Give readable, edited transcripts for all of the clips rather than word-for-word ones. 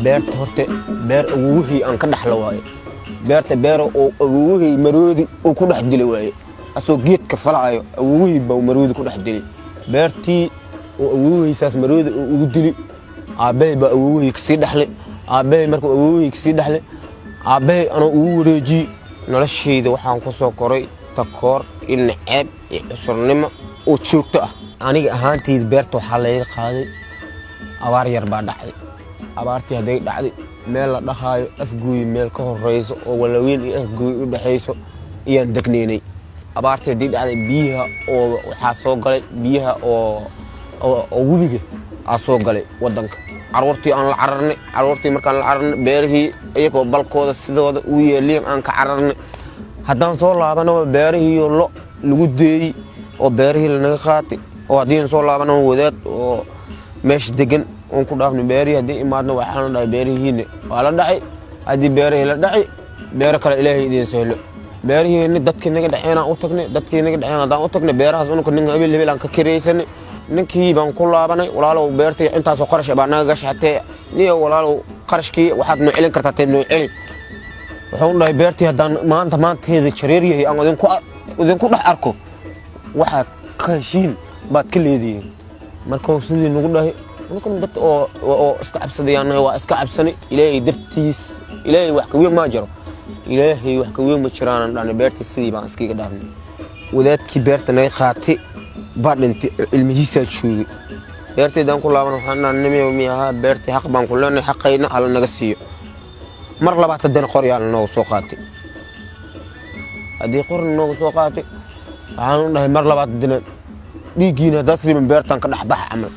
beerta horta beer awowhii aan ka dhaxlo waaye beerta beer oo awowhii maroodi oo ku dhex dilay waaye asoo geedka falaayo awowhii baa maroodi ku dhex dilay beertii oo awowhii saas maroodi oo ugu dili aabay baa awowhii ka sii dhaxlay aabay markuu awowhii ka sii dhaxlay aabay ana ugu wareeji noloshayda waxaan ku soo koray takoor in ceeb iyo cusurnimo oo joogto ah aniga ahaantayda beerta waxa laga qaaday abaar yar baa dhacday abaartii haday dhacday meel la dhaxaayo afgooy meel ka horeyso oo walaweyn iyo afgooy u dhaxayso iyaan degneynay abaartii haday dhacday biyaha oo waxa soo galay biyaha oo webiga soo galay wadanka carruurtii aan la cararnay carruurtii markaan la cararnay beerihii iyagoo balkooda sidooda u yeeliyeen aan ka cararnay haddaan soo laabano beerihii lo lagu deeyay oo beerihii la naga qaatay oo haddii soo laabano wadaad oo meesh degan oo ku dhaafno beerihii haddii imaadna waxaan dhahay beerihiina waa la dhacay haddii beerihii la dhacay beero kale ilaahay idin sahlo beerihii dadkii naga dhaxeena u tagnay dadkii naga dhaxeena hadaan u tagnay beerahaas unka nin hebel aan ka kireysanay ninkii baan ku laabanay walaalow beertay intaas oo qarash baa naga gashatay niyo walaalow qarashkii waxaad noo celin kartaa noo celi waxaan dhahay beertii hadaan maanteeda jareeriyahay aan idinku dhex arko waxaad ka heshiin baad ka leedihiin marka sidii nagu dhahay ninkan dad oo iska cabsadayaan waa iska cabsanay ilaahay dartiis ilaahay wax ka weyn ma jiro ilaahay wax ka weyn ma jiraan dhan beertii sidii baan iskiga dhaafnay wadaadkii beerta naga qaatay baadintii ilmihiisa joogay beerteedaan ku laaban waxaan dhahnay miyaha beertii xaq baan ku leenahay xaqayna hal naga siiyo mar labaad haddana qoryaan noo soo qaatay haddii qorn noo soo qaatay waxaan dhahay mar labaad haddana dhiigiina dad riban beertan ka dhaxbax amal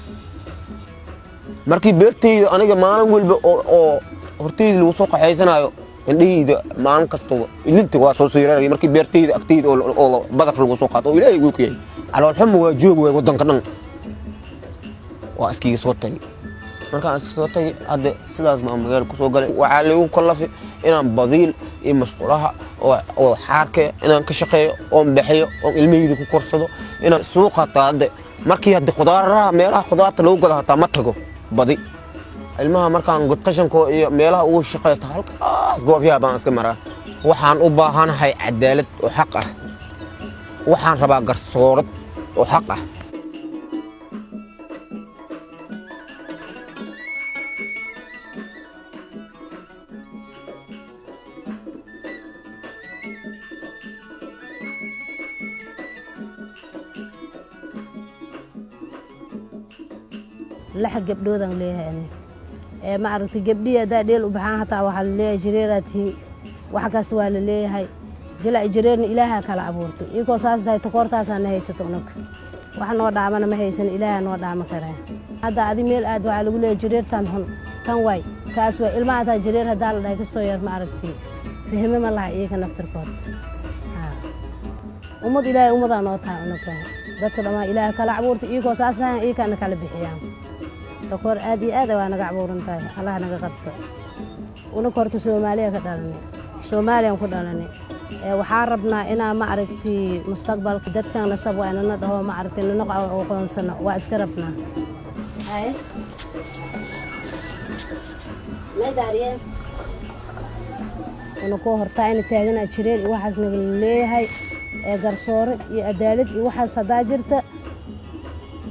markii beertayda aniga maalin walba oo hortayda lagu soo qaxaysanayo indhayda maalin kasta ilinta waa soo siiray markii beertayda agtayda oo badar lagu soo qaato oo ilaahay ugu kiyay calool xumo waa joog way wadanka dhan waa iskiga soo tagay markaan iska soo tagay hadda sidaas ma magaal ku soo galay waxa lagu kallafay inaan badiil iyo mas'uulaha oo xaarka inaan ka shaqeeyo oo bixiyo oo ilmahayda ku korsado inaan suuqa taade markii hadda khudaaraha meelaha khudaarta lagu gado hataa ma tago badi ilmaha markaan qashanko iyo meelaha uu shaqeysto halkaas goofiyaha baan iska maraa waxaan u baahanahay cadaalad oo xaq ah waxaan rabaa garsoorad oo xaq ah لحق قبلودان ليها يعني ما عرفت قبلية دا ديل وبحان حتى واحد ليها جريراتي وحكا سوال ليها جلا جريرني إلها كلا عبورتي يكو ساس داي تقورتاس أنا هيستونك waxaan noo dhaamana ma haysan ilaahay noo dhaama karaan hadda adi meel aad waxa lagu leeyahay jireertan xun tan way kaas way ilmaha ta jireer hadaa la dhahay kasto yar ma aragtay fahmi ma laha iyaga naftirkood ummad ilaahay ummadana noo taa unaka dadka dhama ilaahay kala abuurtay iyagoo saasaan iyagana kala bixiyaan takoor aad iyo aad waa naga abuurantahay Allah naga qabto una korto Soomaaliya ka dhalanay Soomaaliyan ku dhalanay waxaan rabnaa inaan ma aragtay mustaqbalka dadkan la sab waa inaan dhaho ma aragtay inaan oo qoonsano waa iska rabnaa ay ma daariyeen una ko horta in taagana jireen waxaas naga leeyahay garsoore iyo cadaalad iyo waxaas hadaa jirta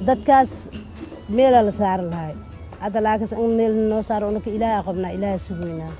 dadkaas meel la saar lahay hadda laakiin meel noo saar una ka ilaahay qabnaa ilaahay sugeynaa